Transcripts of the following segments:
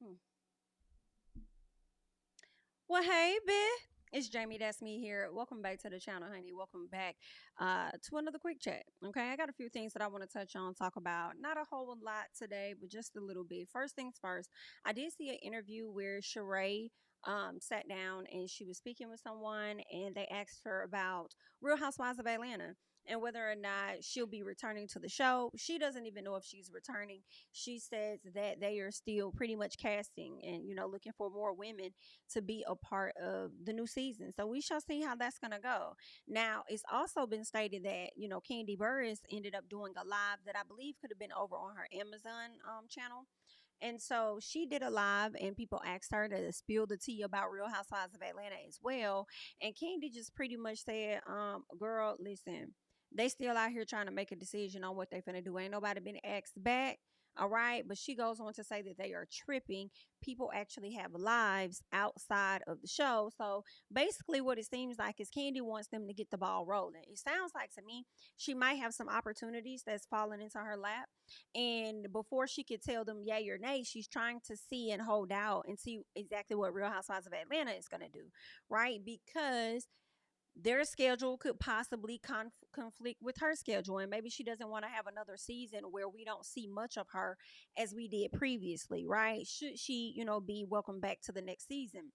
Hmm. Well, hey, bitch. It's Jamie. That's me here. Welcome back to the channel, honey. Welcome back to another quick chat. Okay, I got a few things that I want to touch on, talk about. Not a whole lot today, but just a little bit. First things first, I did see an interview where Sheree sat down and she was speaking with someone, and they asked her about Real Housewives of Atlanta and whether or not she'll be returning to the show. She doesn't even know if she's returning. She says that they are still pretty much casting and looking for more women to be a part of the new season. So we shall see how that's going to go. Now, it's also been stated that, Kandi Burruss ended up doing a live that I believe could have been over on her Amazon channel. And so she did a live, and people asked her to spill the tea about Real Housewives of Atlanta as well. And Kandi just pretty much said, girl, listen, they still out here trying to make a decision on what they finna do. Ain't nobody been asked back. All right. But she goes on to say that they are tripping. People actually have lives outside of the show. So basically, what it seems like is Kandi wants them to get the ball rolling. It sounds like to me she might have some opportunities that's falling into her lap. And before she could tell them yay or nay, she's trying to see and hold out and see exactly what Real Housewives of Atlanta is going to do. Right. Because their schedule could possibly conflict with her schedule, and maybe she doesn't want to have another season where we don't see much of her as we did previously, right? Should she be welcome back to the next season.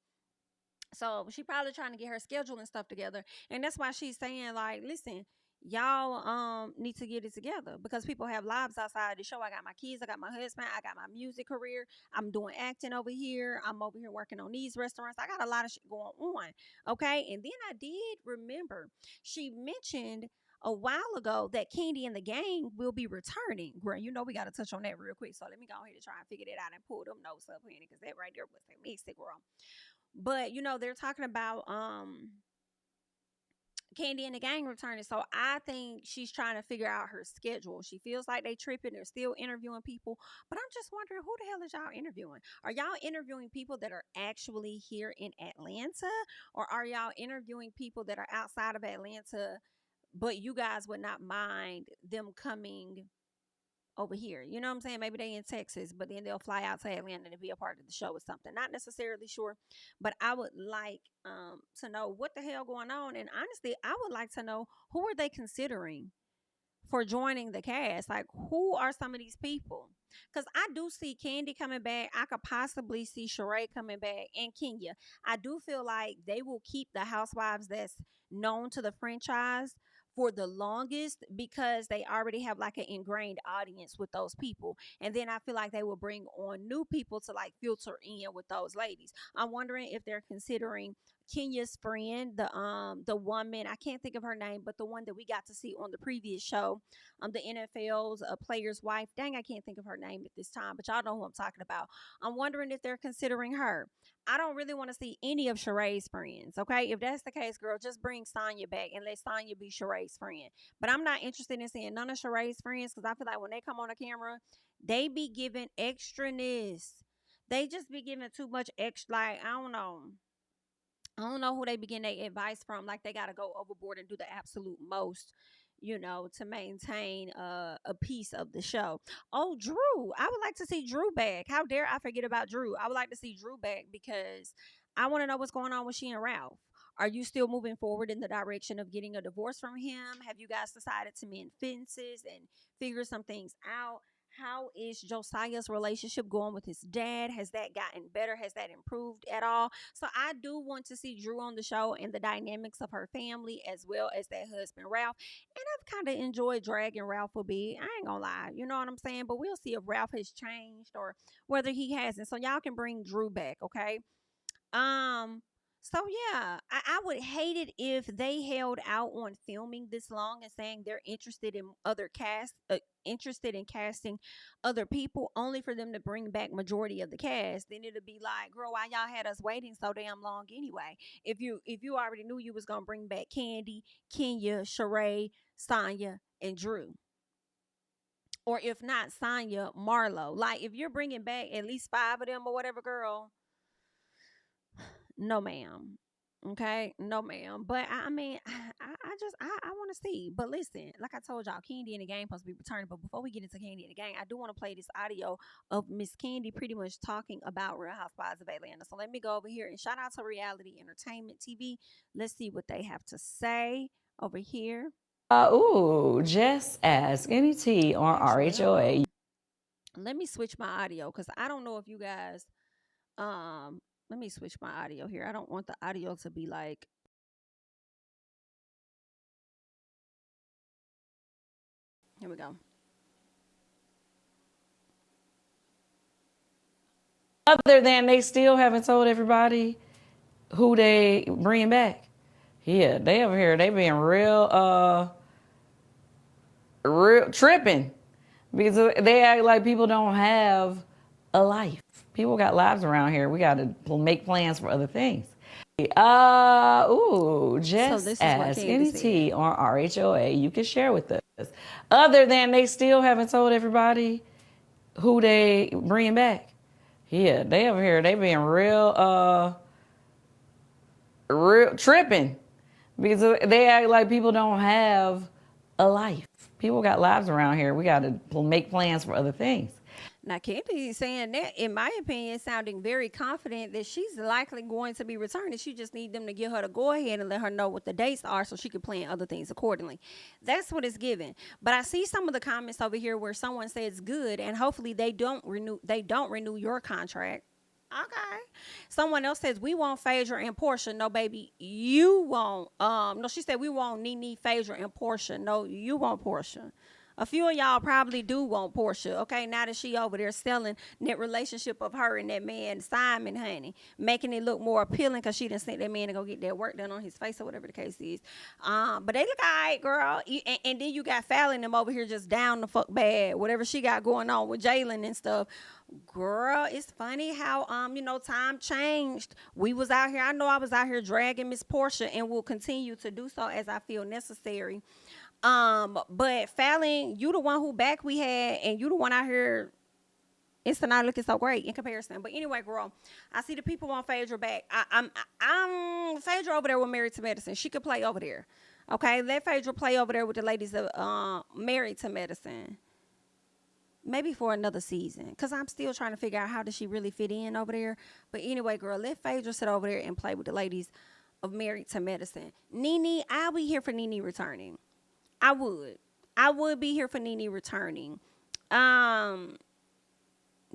So she probably trying to get her schedule and stuff together, and that's why she's saying, like, listen, y'all need to get it together because people have lives outside the show. I got my kids, I got my husband, I got my music career, I'm doing acting over here, I'm over here working on these restaurants, I got a lot of shit going on. Okay. And then I did remember she mentioned a while ago that Kandi and the gang will be returning. Girl, we got to touch on that real quick. So let me go ahead and try and figure it out and pull them notes up, honey, because that right there was a mix, girl. But they're talking about Kandi and the gang returning. So I think she's trying to figure out her schedule. She feels like they tripping. They're still interviewing people. But I'm just wondering, who the hell is y'all interviewing? Are y'all interviewing people that are actually here in Atlanta? Or are y'all interviewing people that are outside of Atlanta, but you guys would not mind them coming over here? You know what I'm saying? Maybe they in Texas, but then they'll fly out to Atlanta to be a part of the show or something. Not necessarily sure, but I would like to know what the hell going on. And honestly, I would like to know, who are they considering for joining the cast? Like, who are some of these people? Because I do see Kandi coming back. I could possibly see Sheree coming back, and Kenya. I do feel like they will keep the housewives that's known to the franchise for the longest because they already have like an ingrained audience with those people. And then I feel like they will bring on new people to like filter in with those ladies. I'm wondering if they're considering Kenya's friend, the woman, I can't think of her name, but the one that we got to see on the previous show, the NFL's player's wife. Dang, I can't think of her name at this time, but y'all know who I'm talking about. I'm wondering if they're considering her. I don't really want to see any of Sheree's friends. Okay, if that's the case, girl, just bring Sonya back and let Sonya be Sheree's friend. But I'm not interested in seeing none of Sheree's friends because I feel like when they come on the camera, they be giving extraness. They just be giving too much extra. Like, I don't know. I don't know who they begin their advice from. Like, they got to go overboard and do the absolute most, to maintain a piece of the show. Oh, Drew. I would like to see Drew back. How dare I forget about Drew? I would like to see Drew back because I want to know what's going on with she and Ralph. Are you still moving forward in the direction of getting a divorce from him? Have you guys decided to mend fences and figure some things out? How is Josiah's relationship going with his dad? Has that gotten better? Has that improved at all? So I do want to see Drew on the show and the dynamics of her family as well as that husband Ralph. And I've kind of enjoyed dragging Ralph a bit. I ain't gonna lie, you know what I'm saying? But we'll see if Ralph has changed or whether he hasn't. So y'all can bring Drew back, okay? Um, so yeah, I would hate it if they held out on filming this long and saying they're interested in other interested in casting other people, only for them to bring back majority of the cast. Then it'll be like, girl, why y'all had us waiting so damn long anyway? If you already knew you was gonna bring back Kandi, Kenya, Sheree, Sonya, and Drew. Or if not Sonya, Marlo. Like, if you're bringing back at least five of them or whatever, girl, no, ma'am. Okay, no, ma'am. But I mean, I want to see. But listen, like I told y'all, Kandi and the Gang supposed to be returning. But before we get into Kandi and the Gang, I do want to play this audio of Miss Kandi pretty much talking about Real Housewives of Atlanta. So let me go over here and shout out to Reality Entertainment TV. Let's see what they have to say over here. Just ask any tea on RHOA. Let me switch my audio because I don't know if you guys. Let me switch my audio here. I don't want the audio to be like. Here we go. Other than they still haven't told everybody who they bring back. Yeah, they over here, they being real tripping because they act like people don't have a life. People got lives around here. We got to make plans for other things. Just ask any tea on RHOA you can share with us. Other than they still haven't told everybody who they bring back. Yeah, they over here, they being real tripping because they act like people don't have a life. People got lives around here. We got to make plans for other things. Now, Kandi is saying that, in my opinion, sounding very confident that she's likely going to be returning. She just need them to give her the go ahead and let her know what the dates are so she can plan other things accordingly. That's what it's given. But I see some of the comments over here where someone says good, and hopefully they don't renew your contract. Okay. Someone else says we want Phaedra and Portia. No, baby, you won't. No, she said we want NeNe, Phaedra, and Portia. No, you want Portia. A few of y'all probably do want Portia, okay? Now that she over there selling that relationship of her and that man, Simon, honey, making it look more appealing because she didn't send that man to go get that work done on his face or whatever the case is. But they look all right, girl. And then you got Fallon them over here just down the fuck bad, whatever she got going on with Jalen and stuff. Girl, it's funny how time changed. We was out here. I know I was out here dragging Miss Portia and will continue to do so as I feel necessary. But Fallon, you the one who back we had, and you the one out here. It's not looking so great in comparison. But anyway, girl, I see the people want Phaedra back. I'm Phaedra over there with Married to Medicine. She could play over there. Okay, let Phaedra play over there with the ladies of Married to Medicine. Maybe for another season, because I'm still trying to figure out how does she really fit in over there. But anyway, girl, let Phaedra sit over there and play with the ladies of Married to Medicine. NeNe, I'll be here for NeNe returning. I would be here for NeNe returning.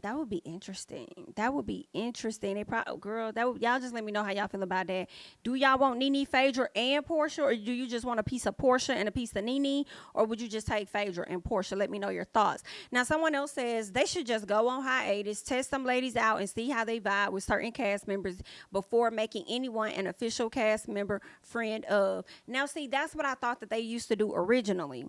That would be interesting. They probably, girl, y'all just let me know how y'all feel about that. Do y'all want NeNe, Phaedra, and Portia, or do you just want a piece of Portia and a piece of NeNe, or would you just take Phaedra and Portia? Let me know your thoughts. Now, someone else says they should just go on hiatus, test some ladies out, and see how they vibe with certain cast members before making anyone an official cast member friend of. Now, see, that's what I thought that they used to do originally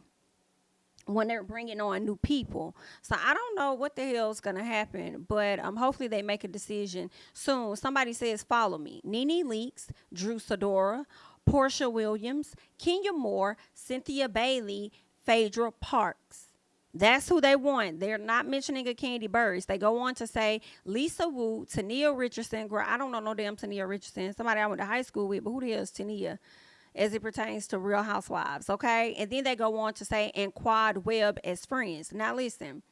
when they're bringing on new people. So I don't know what the hell's gonna happen, but hopefully they make a decision soon. Somebody says follow me. NeNe Leakes, Drew Sidora, Portia Williams, Kenya Moore, Cynthia Bailey, Phaedra Parks. That's who they want. They're not mentioning a Kandi Burruss. They go on to say Lisa Wu, Tania Richardson. Girl, I don't know no damn Tania Richardson. Somebody I went to high school with, but who the hell is Tania? As it pertains to Real Housewives, okay? And then they go on to say, and Quad Webb as friends. Now listen,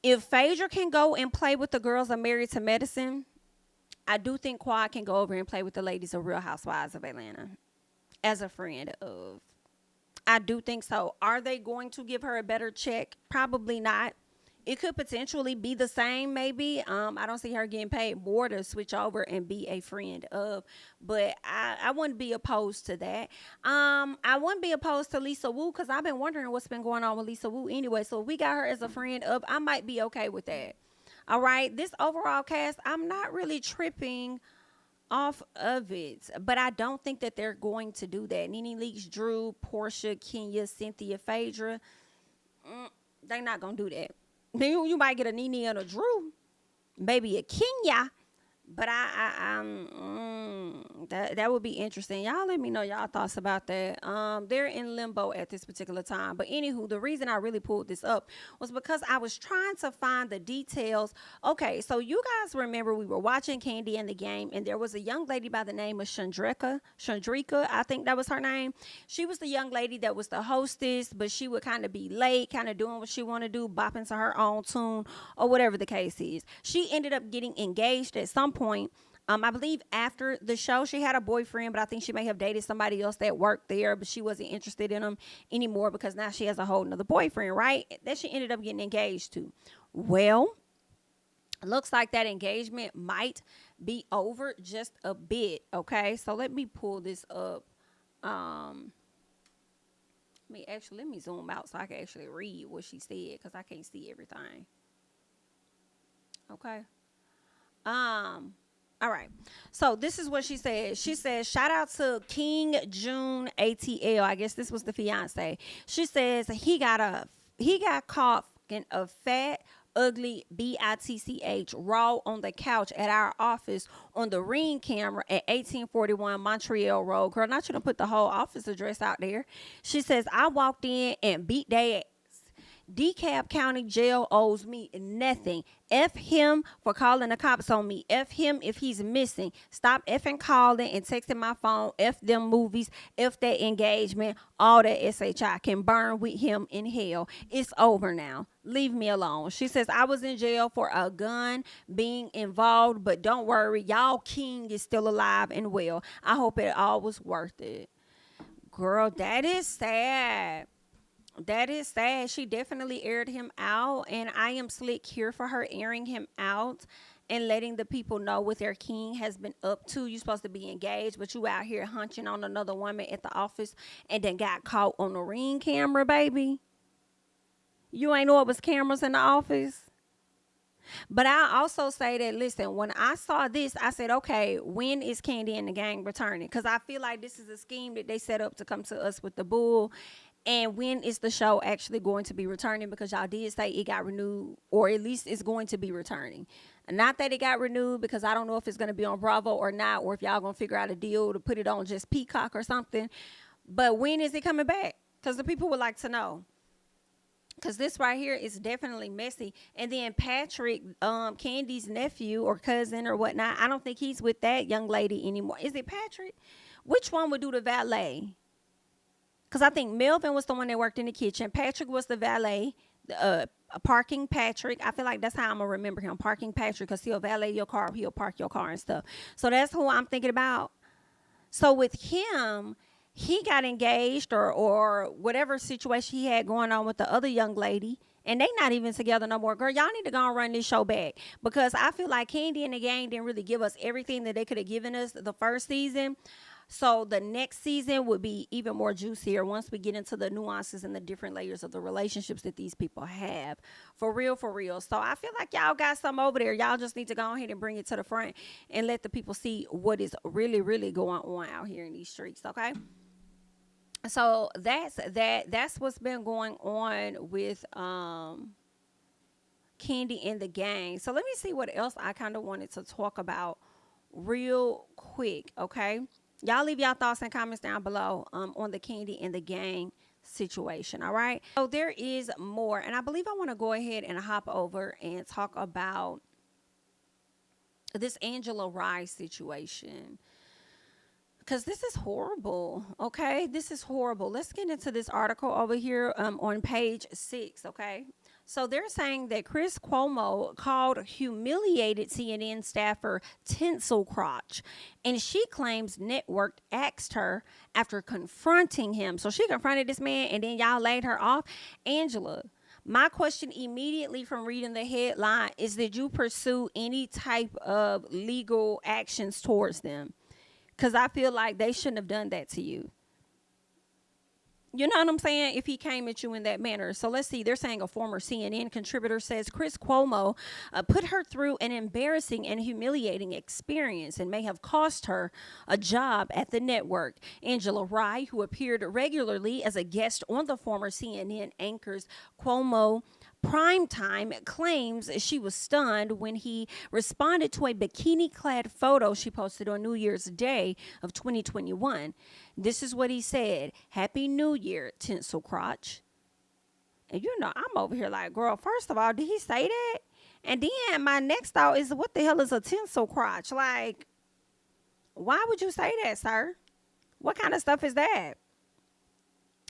if Phaedra can go and play with the girls of Married to Medicine, I do think Quad can go over and play with the ladies of Real Housewives of Atlanta as a friend of. I do think so. Are they going to give her a better check? Probably not. It could potentially be the same, maybe. I don't see her getting paid more to switch over and be a friend of, but I wouldn't be opposed to that. I wouldn't be opposed to Lisa Wu because I've been wondering what's been going on with Lisa Wu anyway. So if we got her as a friend of, I might be okay with that. All right, this overall cast, I'm not really tripping off of it, but I don't think that they're going to do that. NeNe Leakes, Drew, Portia, Kenya, Cynthia, Phaedra, they're not gonna do that. Then you might get a NeNe and a Drew, maybe a Kenya, But that would be interesting. Y'all let me know y'all thoughts about that. They're in limbo at this particular time. But anywho, the reason I really pulled this up was because I was trying to find the details. Okay, so you guys remember we were watching Kandi and the Game, and there was a young lady by the name of Chandrika, I think that was her name. She was the young lady that was the hostess, but she would kind of be late, kind of doing what she want to do, bopping to her own tune, or whatever the case is. She ended up getting engaged at some point. I believe after the show, she had a boyfriend, but I think she may have dated somebody else that worked there, but she wasn't interested in him anymore because now she has a whole nother boyfriend, right? That she ended up getting engaged to. Well, looks like that engagement might be over just a bit. Okay, so let me pull this up. Let me zoom out so I can actually read what she said because I can't see everything. Okay. All right. So this is what she said. She says, shout out to King June ATL. I guess this was the fiance. She says he got caught fucking a fat, ugly bitch raw on the couch at our office on the ring camera at 1841 Montreal Road. Girl, not you to put the whole office address out there. She says, I walked in and beat their DeKalb County Jail owes me nothing. F him for calling the cops on me. F him if he's missing. Stop effing calling and texting my phone. F them movies. F that engagement. All that SHI can burn with him in hell. It's over now. Leave me alone. She says, I was in jail for a gun being involved, but don't worry. Y'all king is still alive and well. I hope it all was worth it. Girl, that is sad. That is sad. She definitely aired him out, and I am slick here for her airing him out and letting the people know what their king has been up to. You supposed to be engaged, but you out here hunching on another woman at the office and then got caught on the ring camera, baby. You ain't know it was cameras in the office. But I also say that, listen, when I saw this, I said, okay, when is Kandi and the gang returning? Because I feel like this is a scheme that they set up to come to us with the bull. And when is the show actually going to be returning? Because y'all did say it got renewed, or at least it's going to be returning. Not that it got renewed, because I don't know if it's going to be on Bravo or not, or if y'all going to figure out a deal to put it on just Peacock or something. But when is it coming back? Because the people would like to know. Because this right here is definitely messy. And then Patrick, Kandi's nephew or cousin or whatnot, I don't think he's with that young lady anymore. Is it Patrick? Which one would do the valet? Because I think Melvin was the one that worked in the kitchen. Patrick was the valet, parking Patrick. I feel like that's how I'm going to remember him, parking Patrick, because he'll valet your car, he'll park your car and stuff. So that's who I'm thinking about. So with him, he got engaged or whatever situation he had going on with the other young lady, and they not even together no more. Girl, y'all need to go and run this show back, because I feel like Kandi and the gang didn't really give us everything that they could have given us the first season. So the next season would be even more juicier once we get into the nuances and the different layers of the relationships that these people have. For real, for real. So I feel like y'all got something over there. Y'all just need to go ahead and bring it to the front and let the people see what is really, really going on out here in these streets, okay? So that's what's been going on with Kandi and the gang. So let me see what else I kind of wanted to talk about real quick, okay? Y'all leave y'all thoughts and comments down below on the Kandi and the gang situation, all right? So there is more, and I believe I want to go ahead and hop over and talk about this Angela Rye situation, because this is horrible, okay? This is horrible. Let's get into this article over here on page 6, okay? So they're saying that Chris Cuomo called humiliated CNN staffer tinsel crotch, and she claims network axed her after confronting him. So she confronted this man, and then y'all laid her off. Angela, my question immediately from reading the headline is, did you pursue any type of legal actions towards them? Because I feel like they shouldn't have done that to you. You know what I'm saying? If he came at you in that manner. So let's see. They're saying a former CNN contributor says Chris Cuomo put her through an embarrassing and humiliating experience and may have cost her a job at the network. Angela Rye, who appeared regularly as a guest on the former CNN anchor's Cuomo Primetime claims she was stunned when he responded to a bikini-clad photo she posted on New Year's Day of 2021. This is what he said: "Happy New Year, tinsel crotch." And I'm over here like, girl, first of all, did he say that? And then my next thought is, what the hell is a tinsel crotch? Like, why would you say that, sir? What kind of stuff is that?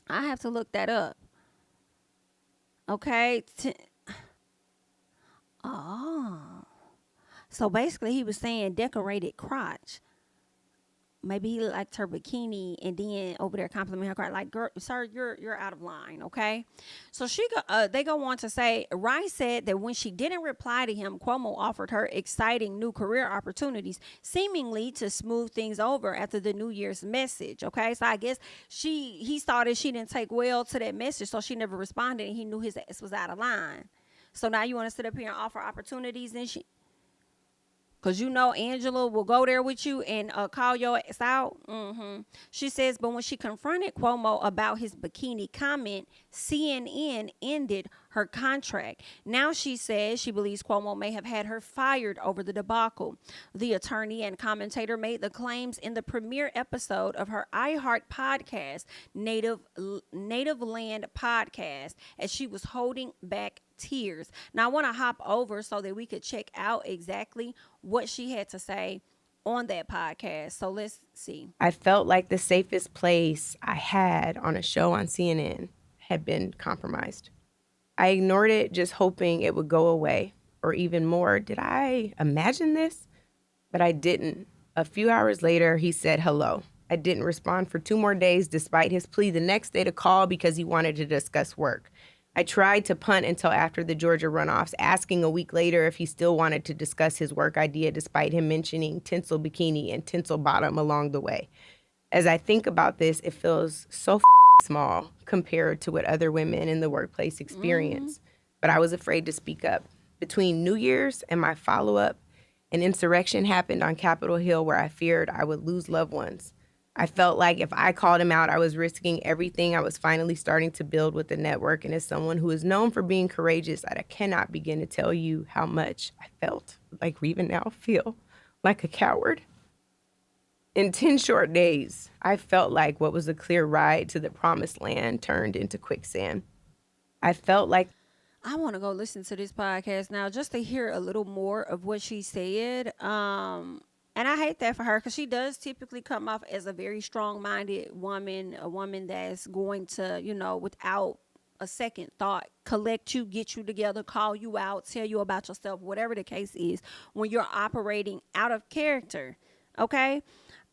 I have to look that up. Okay. Oh. So basically he was saying decorated crotch. Maybe he liked her bikini and then over there complimenting her crotch. Like, girl, sir, you're out of line, okay? So they go on to say, Rice said that when she didn't reply to him, Cuomo offered her exciting new career opportunities, seemingly to smooth things over after the New Year's message, okay? So I guess he saw that she didn't take well to that message, so she never responded, and he knew his ass was out of line. So now you want to sit up here and offer opportunities, and because Angela will go there with you and call your ass out. She says, but when she confronted Cuomo about his bikini comment, CNN ended her contract. Now she says she believes Cuomo may have had her fired over the debacle. The attorney and commentator made the claims in the premiere episode of her iHeart podcast, Native Land Podcast, as she was holding back tears. Now I want to hop over so that we could check out exactly what she had to say on that podcast. So let's see. I felt like the safest place I had on a show on CNN had been compromised. I ignored it, just hoping it would go away, or even more. Did I imagine this? But I didn't. A few hours later, he said hello. I didn't respond for 2 more days, despite his plea the next day to call because he wanted to discuss work. I tried to punt until after the Georgia runoffs, asking a week later if he still wanted to discuss his work idea, despite him mentioning tinsel bikini and tinsel bottom along the way. As I think about this, it feels so small compared to what other women in the workplace experience. But I was afraid to speak up. Between New Year's and my follow-up, an insurrection happened on Capitol Hill where I feared I would lose loved ones. I felt like if I called him out, I was risking everything I was finally starting to build with the network. And as someone who is known for being courageous, I cannot begin to tell you how much I felt like, we even now feel like a coward. In 10 short days, I felt like what was a clear ride to the promised land turned into quicksand. I felt like I want to go listen to this podcast now just to hear a little more of what she said. And I hate that for her because she does typically come off as a very strong-minded woman, a woman that's going to, without a second thought, collect you, get you together, call you out, tell you about yourself, whatever the case is, when you're operating out of character, okay?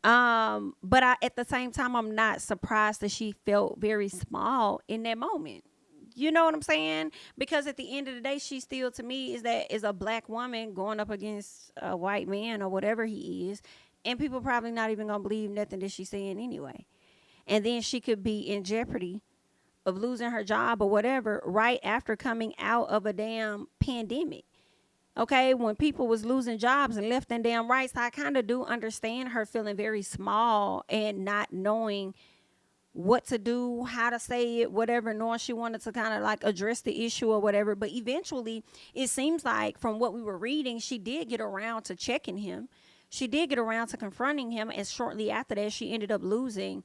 But at the same time, I'm not surprised that she felt very small in that moment. You know what I'm saying? Because at the end of the day, she still, to me, is a black woman going up against a white man or whatever he is. And people probably not even going to believe nothing that she's saying anyway. And then she could be in jeopardy of losing her job or whatever right after coming out of a damn pandemic. Okay, when people was losing jobs and left and damn rights, I kind of do understand her feeling very small and not knowing what to do, how to say it, whatever, knowing she wanted to kind of like address the issue or whatever. But eventually, it seems like from what we were reading, she did get around to checking him. She did get around to confronting him. And shortly after that, she ended up losing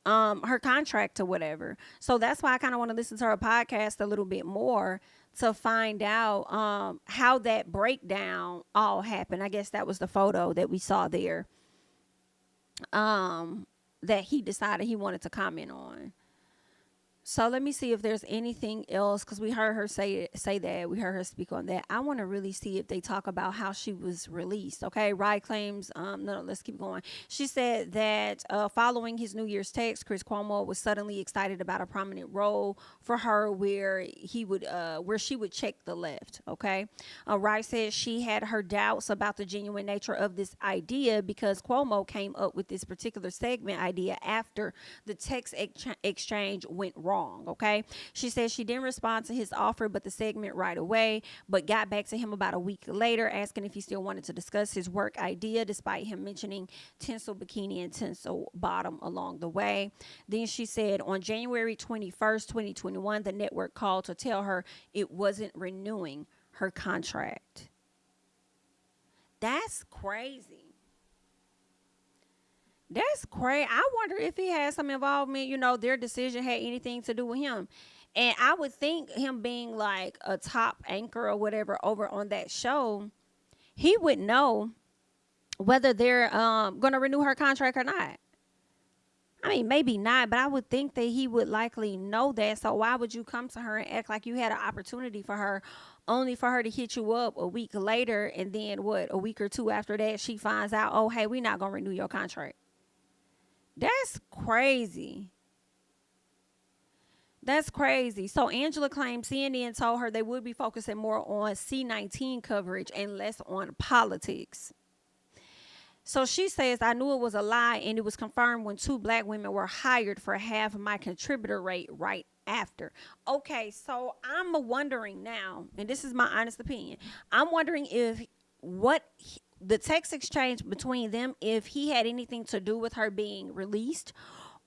her contract or whatever. So that's why I kind of want to listen to her podcast a little bit more to find out how that breakdown all happened. I guess that was the photo that we saw there. That he decided he wanted to comment on. So let me see if there's anything else, because we heard her say that. We heard her speak on that. I want to really see if they talk about how she was released. Okay, Rye claims, no, let's keep going. She said that following his New Year's text, Chris Cuomo was suddenly excited about a prominent role for her where she would check the left. Okay, Rye said she had her doubts about the genuine nature of this idea because Cuomo came up with this particular segment idea after the text exchange went wrong. wrong, okay? She says she didn't respond to his offer but the segment right away, but got back to him about a week later asking if he still wanted to discuss his work idea, despite him mentioning tinsel bikini and tinsel bottom along the way. Then she said on January 21st, 2021, the network called to tell her it wasn't renewing her contract. That's crazy. That's crazy. I wonder if he had some involvement, their decision had anything to do with him. And I would think him being like a top anchor or whatever over on that show, he would know whether they're going to renew her contract or not. I mean, maybe not, but I would think that he would likely know that. So why would you come to her and act like you had an opportunity for her, only for her to hit you up a week later, and then a week or two after that, she finds out, oh, hey, we're not going to renew your contract. That's crazy. That's crazy. So Angela claimed CNN told her they would be focusing more on C-19 coverage and less on politics. So she says, I knew it was a lie, and it was confirmed when 2 black women were hired for half of my contributor rate right after. Okay, so I'm wondering now, and this is my honest opinion, I'm wondering if the text exchange between them, if he had anything to do with her being released,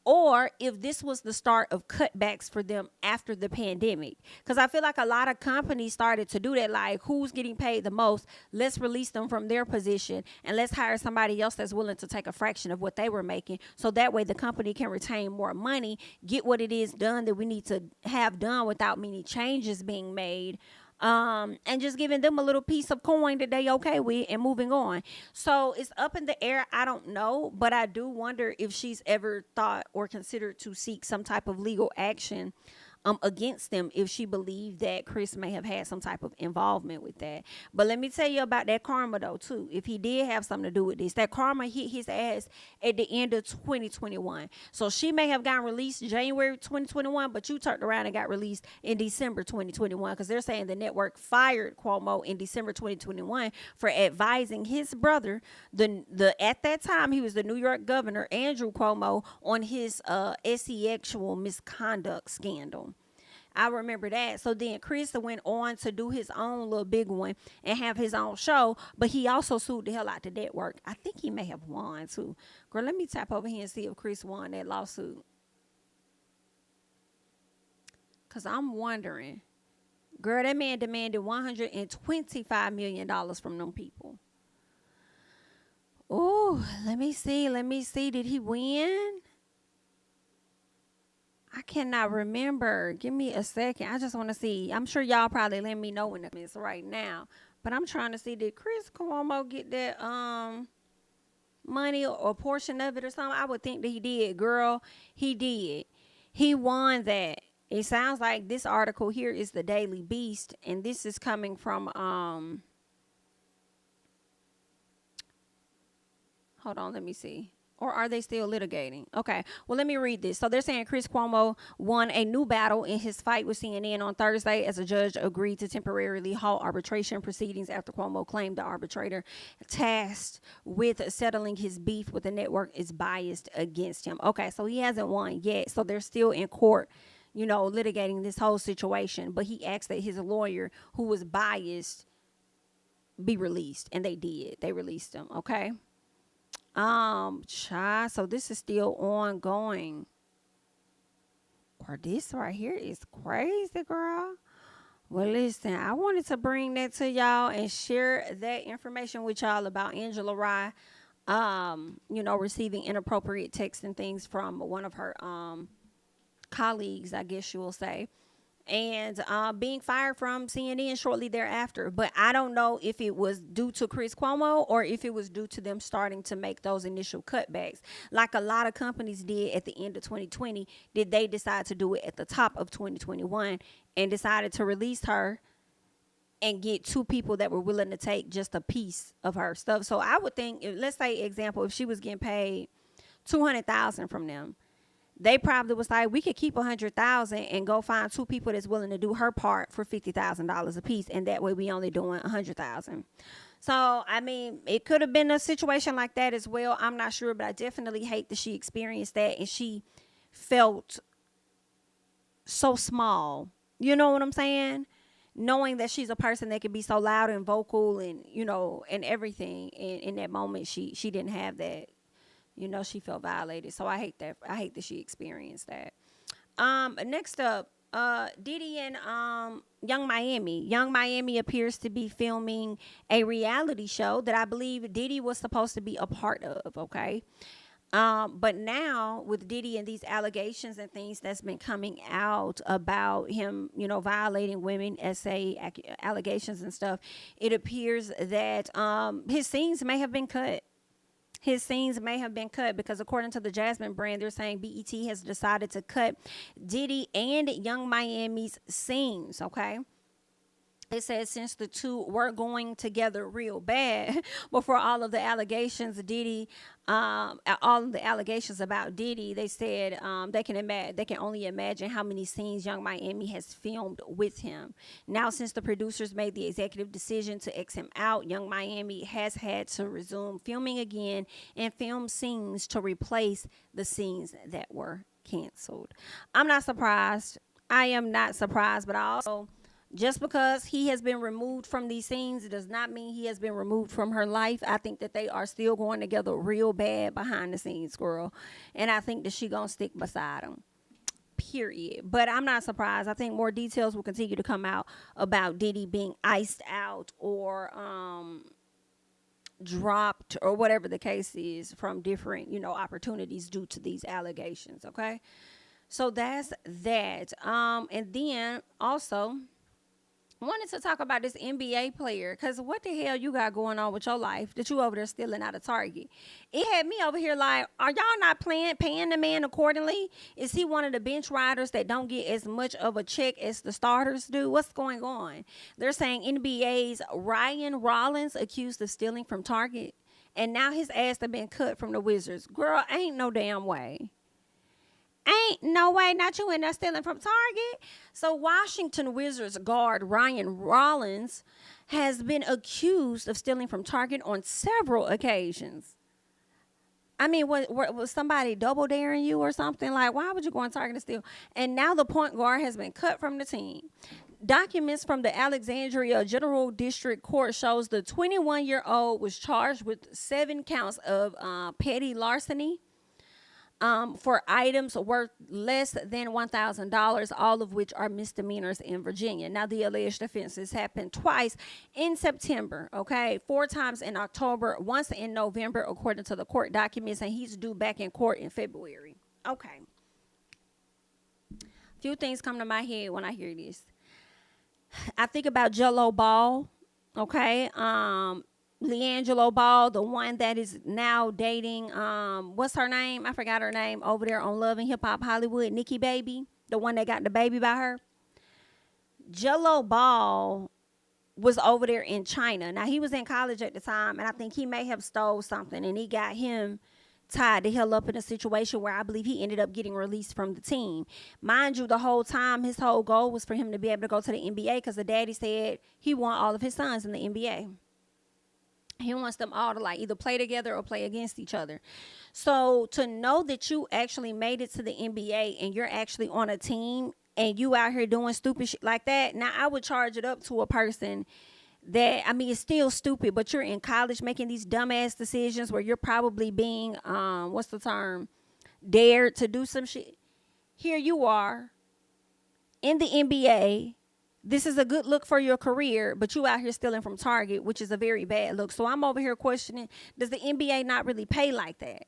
or if this was the start of cutbacks for them after the pandemic. Because I feel like a lot of companies started to do that, like who's getting paid the most, let's release them from their position and let's hire somebody else that's willing to take a fraction of what they were making, so that way the company can retain more money, get what it is done that we need to have done without many changes being made. And just giving them a little piece of coin that they okay with and moving on. So it's up in the air. I don't know, but I do wonder if she's ever thought or considered to seek some type of legal action against them, if she believed that Chris may have had some type of involvement with that. But let me tell you about that karma though too. If he did have something to do with this, that karma hit his ass at the end of 2021. So she may have gotten released January 2021, but you turned around and got released in December 2021, because they're saying the network fired Cuomo in December 2021 for advising his brother, at that time he was the New York governor, Andrew Cuomo, on his sexual misconduct scandal. I remember that. So then Chris went on to do his own little big one and have his own show, but he also sued the hell out the network. I think he may have won too. Girl, let me tap over here and see if Chris won that lawsuit. Because I'm wondering. Girl, that man demanded $125 million from them people. Oh, let me see. Did he win? I cannot remember. Give me a second. I just want to see. I'm sure y'all probably let me know in the comments right now. But I'm trying to see, did Chris Cuomo get that money or a portion of it or something? I would think that he did. Girl, he did. He won that. It sounds like this article here is the Daily Beast, and this is coming from hold on, let me see. Or are they still litigating? Okay, well, let me read this. So they're saying Chris Cuomo won a new battle in his fight with CNN on Thursday as a judge agreed to temporarily halt arbitration proceedings after Cuomo claimed the arbitrator tasked with settling his beef with the network is biased against him. Okay, so he hasn't won yet. So they're still in court, litigating this whole situation. But he asked that his lawyer, who was biased, be released. And they did. They released him. Okay. So this is still ongoing. Or this right here is crazy, girl. Well, listen, I wanted to bring that to y'all and share that information with y'all about Angela Rye, receiving inappropriate texts and things from one of her colleagues, I guess you will say, and being fired from CNN shortly thereafter. But I don't know if it was due to Chris Cuomo or if it was due to them starting to make those initial cutbacks, like a lot of companies did at the end of 2020. Did they decide to do it at the top of 2021 and decided to release her and get 2 people that were willing to take just a piece of her stuff? So I would think, let's say, example, if she was getting paid $200,000 from them, they probably was like, we could keep $100,000 and go find 2 people that's willing to do her part for $50,000 a piece, and that way we only doing $100,000. So I mean, it could have been a situation like that as well. I'm not sure, but I definitely hate that she experienced that and she felt so small. You know what I'm saying? Knowing that she's a person that can be so loud and vocal and, and everything. And in that moment, she didn't have that. She felt violated. So I hate that. I hate that she experienced that. Next up, Diddy and Young Miami. Young Miami appears to be filming a reality show that I believe Diddy was supposed to be a part of. Okay. But now with Diddy and these allegations and things that's been coming out about him, violating women, allegations and stuff, it appears that his scenes may have been cut. His scenes may have been cut because according to the Jasmine brand, they're saying BET has decided to cut Diddy and Young Miami's scenes, okay? It says since the two were going together real bad before all of the allegations all of the allegations about Diddy, they said they can only imagine how many scenes Young Miami has filmed with him. Now, since the producers made the executive decision to X him out, Young Miami has had to resume filming again and film scenes to replace the scenes that were canceled. I'm not surprised. I am not surprised, but I also, just because he has been removed from these scenes, it does not mean he has been removed from her life. I think that they are still going together real bad behind the scenes, girl. And I think that she gonna stick beside him. Period. But I'm not surprised. I think more details will continue to come out about Diddy being iced out or dropped or whatever the case is from different, opportunities due to these allegations. Okay. So that's that. And then also, wanted to talk about this NBA player, because what the hell you got going on with your life that you over there stealing out of Target? It had me over here like, are y'all not paying the man accordingly? Is he one of the bench riders that don't get as much of a check as the starters do? What's going on? They're saying NBA's Ryan Rollins accused of stealing from Target, and now his ass have been cut from the Wizards. Girl, ain't no damn way. Ain't no way, not you in there stealing from Target. So Washington Wizards guard Ryan Rollins has been accused of stealing from Target on several occasions. I mean, was somebody double daring you or something? Like, why would you go on Target and steal? And now the point guard has been cut from the team. Documents from the Alexandria General District Court shows the 21-year-old was charged with 7 counts of petty larceny, for items worth less than $1,000, all of which are misdemeanors in Virginia. Now, the alleged offenses happened twice in September, okay? 4 times in October, once in November, according to the court documents, and he's due back in court in February. Okay. Few things come to my head when I hear this. I think about Jello Ball, okay? LeAngelo Ball, the one that is now dating, what's her name? I forgot her name over there on Love and Hip Hop Hollywood, Nikki Baby, the one that got the baby by her. Jello Ball was over there in China. Now, he was in college at the time, and I think he may have stole something, and he got him tied the hell up in a situation where I believe he ended up getting released from the team. Mind you, the whole time, his whole goal was for him to be able to go to the NBA because the daddy said he want all of his sons in the NBA. He wants them all to like either play together or play against each other. So to know that you actually made it to the NBA and you're actually on a team and you out here doing stupid shit like that, now I would charge it up to a person that, I mean, it's still stupid, but you're in college making these dumbass decisions where you're probably being, what's the term, dared to do some shit. Here you are in the NBA. This is a good look for your career, but you out here stealing from Target, which is a very bad look. So I'm over here questioning, does the NBA not really pay like that?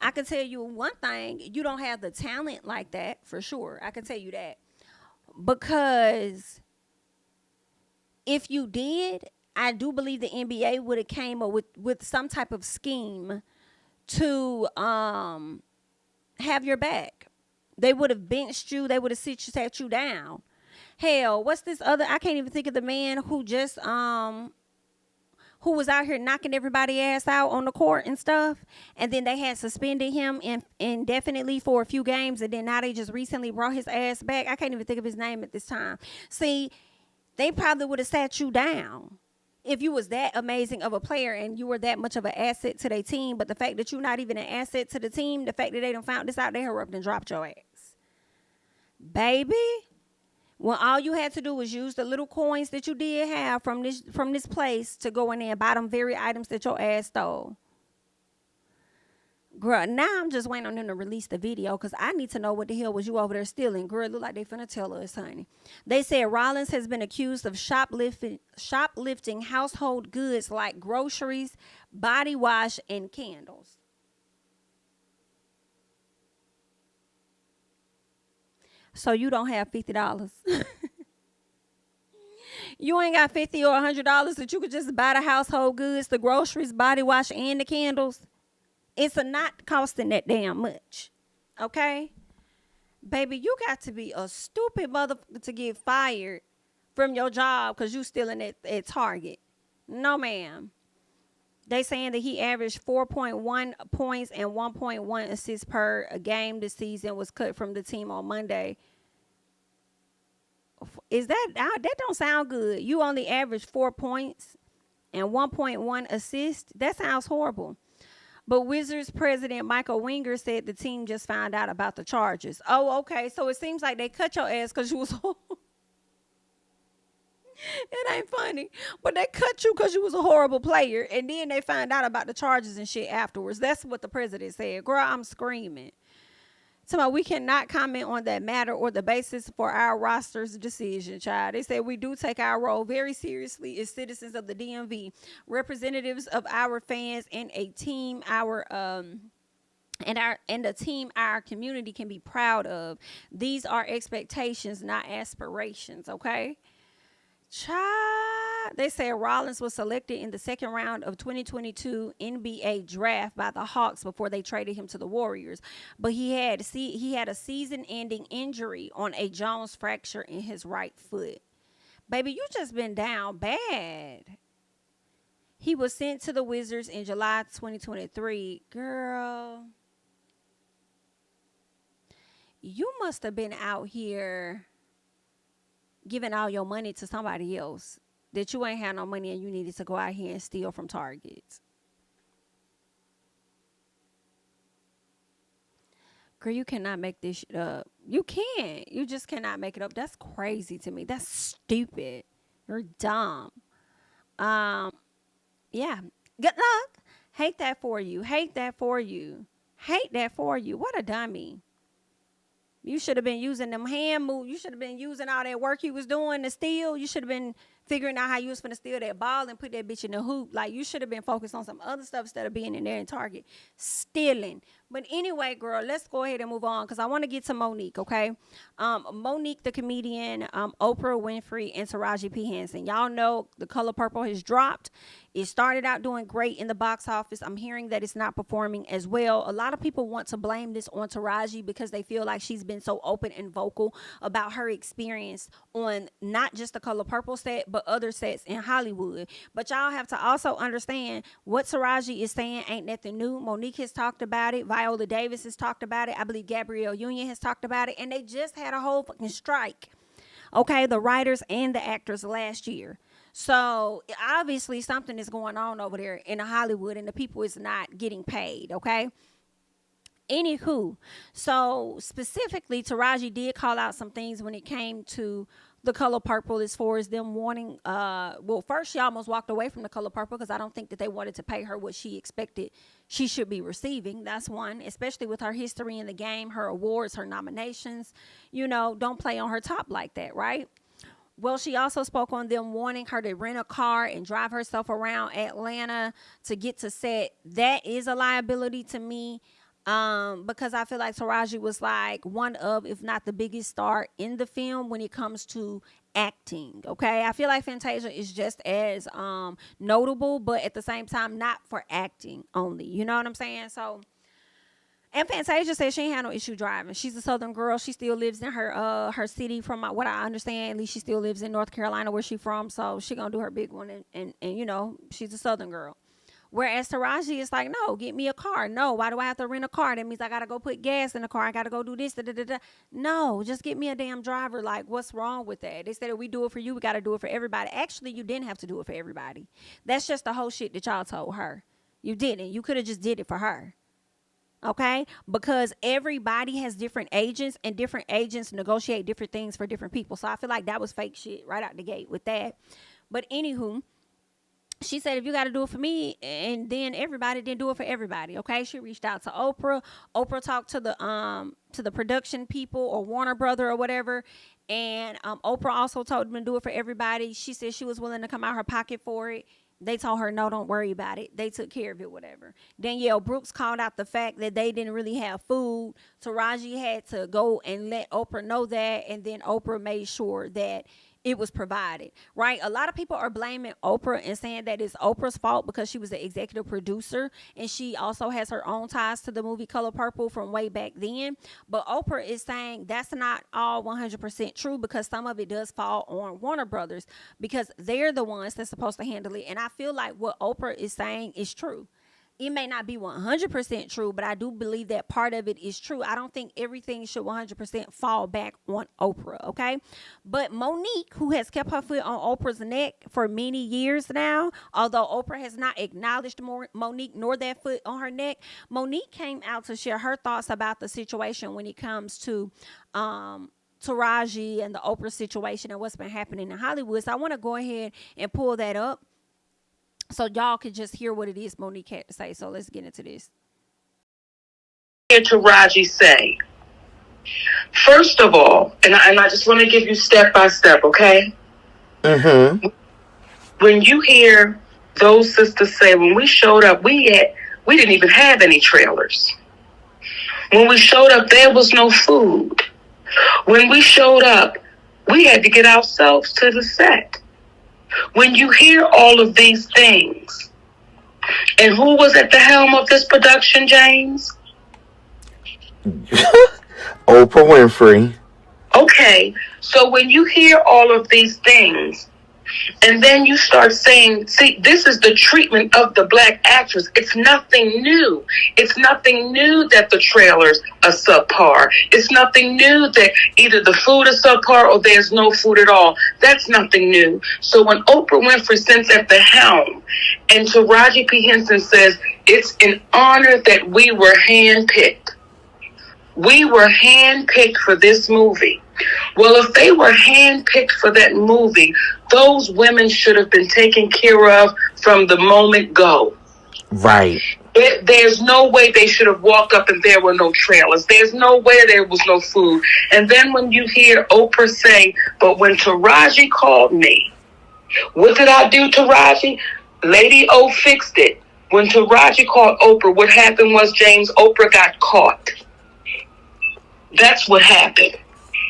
I can tell you one thing, you don't have the talent like that, for sure. I can tell you that. Because if you did, I do believe the NBA would have came up with some type of scheme to have your back. They would have benched you. They would have sat you down. Hell, what's this other? I can't even think of the man who just who was out here knocking everybody ass out on the court and stuff, and then they had suspended him indefinitely for a few games, and then now they just recently brought his ass back. I can't even think of his name at this time. See, they probably would have sat you down if you was that amazing of a player and you were that much of an asset to their team. But the fact that you're not even an asset to the team, the fact that they done found this out, they hurry up and dropped your ass. Baby, when all you had to do was use the little coins that you did have from this place to go in there and buy them very items that your ass stole. Girl, now I'm just waiting on them to release the video because I need to know what the hell was you over there stealing. Girl, it look like they finna tell us, honey. They said Rollins has been accused of shoplifting household goods like groceries, body wash, and candles. So you don't have $50. You ain't got $50 or $100 that you could just buy the household goods, the groceries, body wash, and the candles. It's not costing that damn much. Okay? Baby, you got to be a stupid motherfucker to get fired from your job because you stealing at Target. No, ma'am. They saying that he averaged 4.1 points and 1.1 assists per a game this season, was cut from the team on Monday. Is that don't sound good? You only averaged 4 points and 1.1 assists? That sounds horrible. But Wizards president Michael Winger said the team just found out about the charges. Oh, okay. So it seems like they cut your ass because you was it ain't funny. But they cut you because you was a horrible player. And then they found out about the charges and shit afterwards. That's what the president said. Girl, I'm screaming. So we cannot comment on that matter or the basis for our roster's decision, child. They said we do take our role very seriously as citizens of the DMV, representatives of our fans, and a team and a team our community can be proud of. These are expectations, not aspirations, okay? Child, they said Rollins was selected in the second round of 2022 NBA draft by the Hawks before they traded him to the Warriors. But he had a season-ending injury on a Jones fracture in his right foot. Baby, you just been down bad. He was sent to the Wizards in July 2023. Girl, you must have been out here giving all your money to somebody else that you ain't had no money and you needed to go out here and steal from Target. Girl, you cannot make this shit up. You can't. You just cannot make it up. That's crazy to me. That's stupid. You're dumb. Yeah. Good luck. Hate that for you. Hate that for you. Hate that for you. What a dummy. You should have been using them hand moves. You should have been using all that work you was doing to steal. You should have been figuring out how you was finna steal that ball and put that bitch in the hoop. Like, you should have been focused on some other stuff instead of being in there in Target stealing. But anyway, girl, let's go ahead and move on because I want to get to MoNique, okay? MoNique, the comedian, Oprah Winfrey, and Taraji P. Henson. Y'all know The Color Purple has dropped. It started out doing great in the box office. I'm hearing that it's not performing as well. A lot of people want to blame this on Taraji because they feel like she's been so open and vocal about her experience on not just The Color Purple set, but other sets in Hollywood. But y'all have to also understand what Taraji is saying ain't nothing new. MoNique has talked about it. Viola Davis has talked about it. I believe Gabrielle Union has talked about it. And they just had a whole fucking strike. Okay, the writers and the actors last year. So obviously something is going on over there in Hollywood and the people is not getting paid, okay? Anywho, so specifically Taraji did call out some things when it came to The Color Purple as far as them wanting, well, first she almost walked away from The Color Purple because I don't think that they wanted to pay her what she expected she should be receiving. That's one, especially with her history in the game, her awards, her nominations. You know, don't play on her top like that, right? Well, she also spoke on them wanting her to rent a car and drive herself around Atlanta to get to set. That is a liability to me. Because I feel like Taraji was like one of, if not the biggest star in the film when it comes to acting. Okay, I feel like Fantasia is just as notable, but at the same time, not for acting only. You know what I'm saying? So, and Fantasia said she ain't had no issue driving. She's a Southern girl. She still lives in her city. From what I understand, at least she still lives in North Carolina, where she from. So she gonna do her big one, and you know, she's a Southern girl. Whereas Taraji is like, no, get me a car. No, why do I have to rent a car? That means I got to go put gas in the car. I got to go do this. Da, da, da, da. No, just get me a damn driver. Like, what's wrong with that? They said if we do it for you, we got to do it for everybody. Actually, you didn't have to do it for everybody. That's just the whole shit that y'all told her. You didn't. You could have just did it for her. Okay, because everybody has different agents, and different agents negotiate different things for different people. So I feel like that was fake shit right out the gate with that. But anywho, she said, if you got to do it for me, and then everybody didn't do it for everybody. Okay, she reached out to Oprah. Oprah talked to the production people or Warner Brother or whatever, and Oprah also told them to do it for everybody. She said she was willing to come out her pocket for it. They told her, no, don't worry about it. They took care of it, whatever. Danielle Brooks called out the fact that they didn't really have food. Taraji had to go and let Oprah know that, and then Oprah made sure that it was provided, right? A lot of people are blaming Oprah and saying that it's Oprah's fault because she was the executive producer, and she also has her own ties to the movie Color Purple from way back then. But Oprah is saying that's not all 100% true, because some of it does fall on Warner Brothers, because they're the ones that's supposed to handle it. And I feel like what Oprah is saying is true. It may not be 100% true, but I do believe that part of it is true. I don't think everything should 100% fall back on Oprah, okay? But MoNique, who has kept her foot on Oprah's neck for many years now, although Oprah has not acknowledged MoNique nor that foot on her neck, MoNique came out to share her thoughts about the situation when it comes to Taraji and the Oprah situation and what's been happening in Hollywood. So I want to go ahead and pull that up so y'all can just hear what it is MoNique had to say. So let's get into this. Hear Taraji say, first of all, and I just want to give you step by step, okay? Mm-hmm. When you hear those sisters say, when we showed up, we didn't even have any trailers. When we showed up, there was no food. When we showed up, we had to get ourselves to the set. When you hear all of these things, and who was at the helm of this production, James? Oprah Winfrey. Okay, so when you hear all of these things, and then you start saying, see, this is the treatment of the black actress. It's nothing new. It's nothing new that the trailers are subpar. It's nothing new that either the food is subpar or there's no food at all. That's nothing new. So when Oprah Winfrey sits at the helm and Taraji P. Henson says, it's an honor that we were handpicked. We were handpicked for this movie. Well, if they were handpicked for that movie, those women should have been taken care of from the moment go. Right. There's no way they should have walked up and there were no trailers. There's no way there was no food. And then when you hear Oprah say, but when Taraji called me, what did I do, Taraji? Lady O fixed it. When Taraji called Oprah, what happened was, James, Oprah got caught. That's what happened.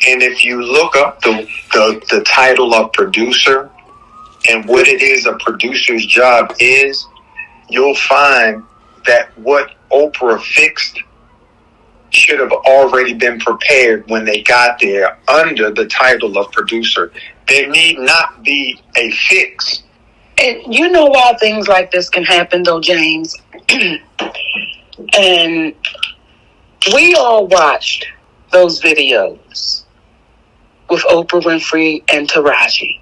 And if you look up the title of producer and what it is a producer's job is, you'll find that what Oprah fixed should have already been prepared when they got there under the title of producer. There need not be a fix. And you know why things like this can happen, though, James? And we all watched those videos with Oprah Winfrey and Taraji.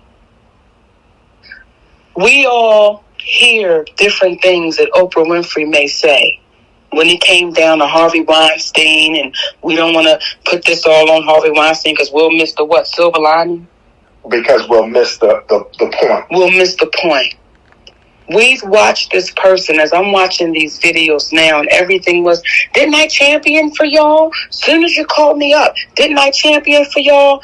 We all hear different things that Oprah Winfrey may say when it came down to Harvey Weinstein, and we don't want to put this all on Harvey Weinstein because we'll miss the what, silver lining? Because we'll miss the point. We'll miss the point. We've watched this person, as I'm watching these videos now, and everything was, didn't I champion for y'all? As soon as you called me up, didn't I champion for y'all?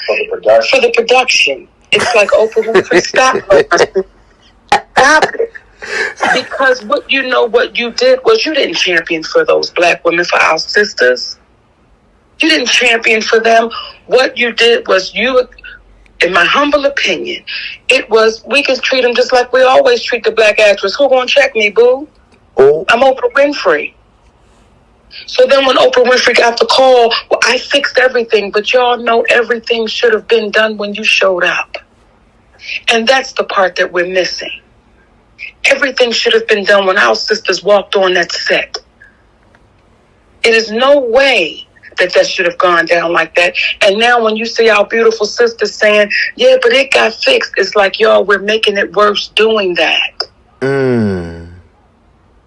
For the production. It's like, Oprah Winfrey, stop it. Stop it. Because what you did was you didn't champion for those black women, for our sisters. You didn't champion for them. What you did was in my humble opinion, it was, we can treat them just like we always treat the black actress. Who gonna check me, boo? Oh. I'm Oprah Winfrey. So then when Oprah Winfrey got the call, well, I fixed everything, but y'all know everything should have been done when you showed up. And that's the part that we're missing. Everything should have been done when our sisters walked on that set. It is no way that should have gone down like that. And now when you see our beautiful sisters saying, yeah, but it got fixed, it's like, y'all, we're making it worse doing that. And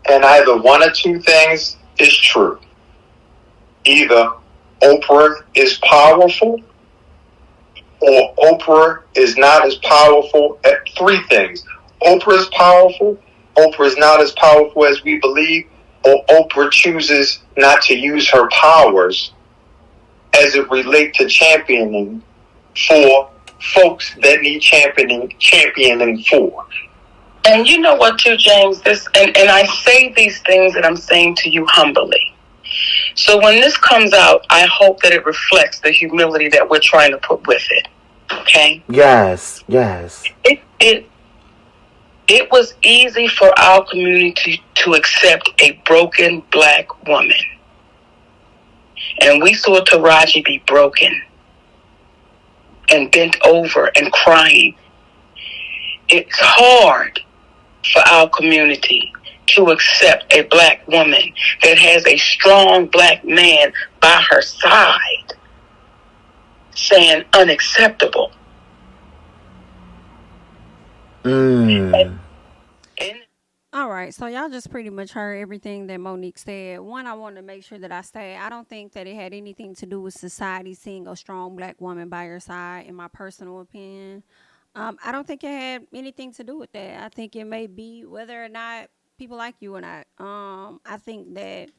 either one or two things is true. either Oprah is powerful or Oprah is not as powerful at three things. Oprah is powerful, Oprah is not as powerful as we believe, or Oprah chooses not to use her powers as it relates to championing for folks that need championing for. And you know what, too, James? And I say these things that I'm saying to you humbly. So when this comes out, I hope that it reflects the humility that we're trying to put with it. Okay? Yes. It was easy for our community to accept a broken black woman. And we saw Taraji be broken and bent over and crying. It's hard for our community to accept a black woman that has a strong black man by her side saying unacceptable. All right, so y'all just pretty much heard everything that MoNique said. One, I want to make sure that I say I don't think that it had anything to do with society seeing a strong black woman by your side, in my personal opinion. I don't think it had anything to do with that. I think it may be whether or not people like you or not. I think that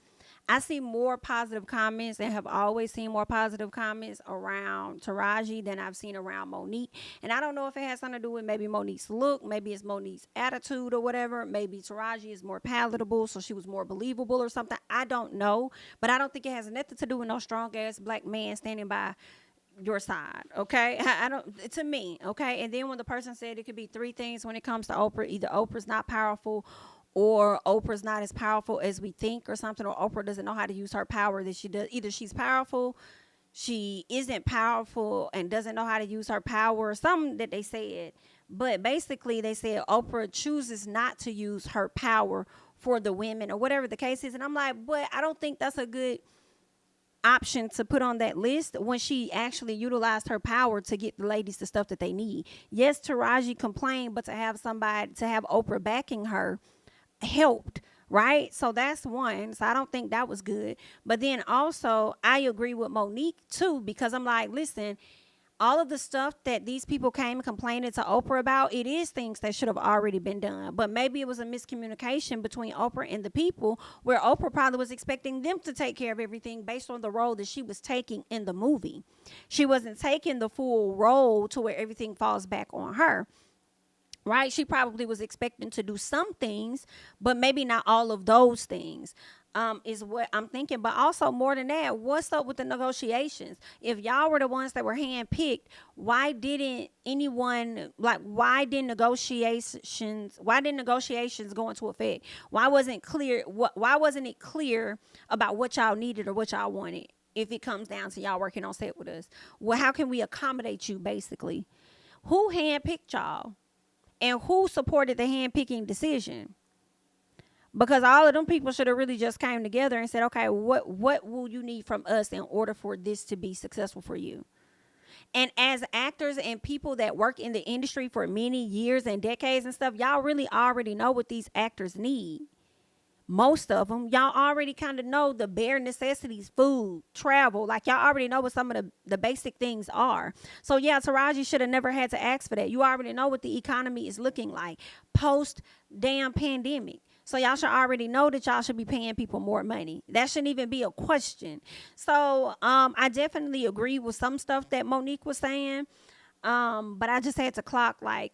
I see more positive comments and have always seen more positive comments around Taraji than I've seen around MoNique. And I don't know if it has something to do with maybe MoNique's look, maybe it's MoNique's attitude or whatever. Maybe Taraji is more palatable, so she was more believable or something. I don't know. But I don't think it has nothing to do with no strong ass black man standing by your side, okay? I don't, to me, okay? And then when the person said it could be three things when it comes to Oprah, either Oprah's not powerful, or Oprah's not as powerful as we think or something, or Oprah doesn't know how to use her power that she does. Either she's powerful, she isn't powerful and doesn't know how to use her power, or something that they said. But basically they said Oprah chooses not to use her power for the women or whatever the case is. And I'm like, but I don't think that's a good option to put on that list when she actually utilized her power to get the ladies the stuff that they need. Yes, Taraji complained, but to have Oprah backing her helped, right? So that's one. So I don't think that was good. But then also I agree with MoNique too, because I'm like, listen, all of the stuff that these people came complaining to Oprah about, it is things that should have already been done. But maybe it was a miscommunication between Oprah and the people, where Oprah probably was expecting them to take care of everything based on the role that she was taking in the movie. She wasn't taking the full role to where everything falls back on her. Right? She probably was expecting to do some things, but maybe not all of those things. Is what I'm thinking. But also, more than that, what's up with the negotiations? If y'all were the ones that were handpicked, why didn't negotiations go into effect? Why wasn't it clear about what y'all needed or what y'all wanted? If it comes down to y'all working on set with us, well, how can we accommodate you, basically? Who handpicked y'all? And who supported the handpicking decision? Because all of them people should have really just came together and said, okay, what will you need from us in order for this to be successful for you? And as actors and people that work in the industry for many years and decades and stuff, y'all really already know what these actors need. Most of them, y'all already kind of know the bare necessities, food, travel. Like, y'all already know what some of the basic things are. So, yeah, Taraji should have never had to ask for that. You already know what the economy is looking like post-damn pandemic. So, y'all should already know that y'all should be paying people more money. That shouldn't even be a question. So, I definitely agree with some stuff that MoNique was saying. But I just had to clock, like,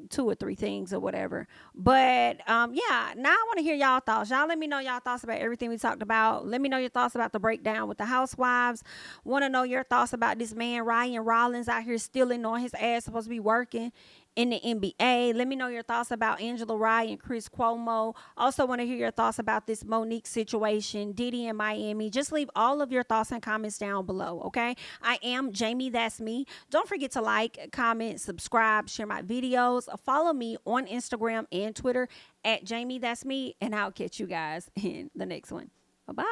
2 or 3 things or whatever. But yeah, now I want to hear y'all thoughts. Y'all let me know y'all thoughts about everything we talked about. Let me know your thoughts about the breakdown with the Housewives. Want to know your thoughts about this man Ryan Rollins out here stealing on his ass, supposed to be working in the NBA. Let me know your thoughts about Angela Rye and Chris Cuomo. Also want to hear your thoughts about this MoNique situation, Diddy and Miami. Just leave all of your thoughts and comments down below, okay? I am Jamie, that's me. Don't forget to like, comment, subscribe, share my videos. Follow me on Instagram and Twitter at Jamie, that's me. And I'll catch you guys in the next one. Bye-bye.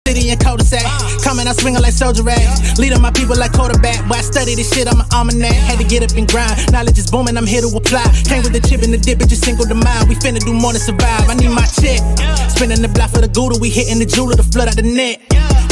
City and cul-de-sac. coming, I swinging like soldier rag. Leading my people like quarterback. But I study this shit, I'm an almanac. Had to get up and grind. Knowledge is booming, I'm here to apply. Came with the chip and the dip, it just single the mind. We finna do more than survive. I need my check. Spinning the block for the Gouda, we hitting the jeweler to flood out the net.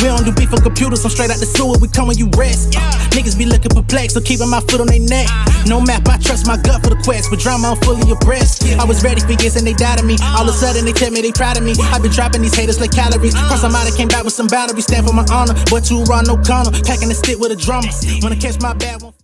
We don't do beef on computers, I'm straight out the sewer, we come when you rest. Niggas be looking perplexed, so keeping my foot on their neck. No map, I trust my gut for the quest, but drama, I'm fully abreast. I was ready for years and they died of me. All of a sudden they tell me they proud of me. I been dropping these haters like calories. Cross them out, I came back with some boundaries. Stand for my honor, but you run no corner. Packing the stick with a drummer. Wanna catch my bad one.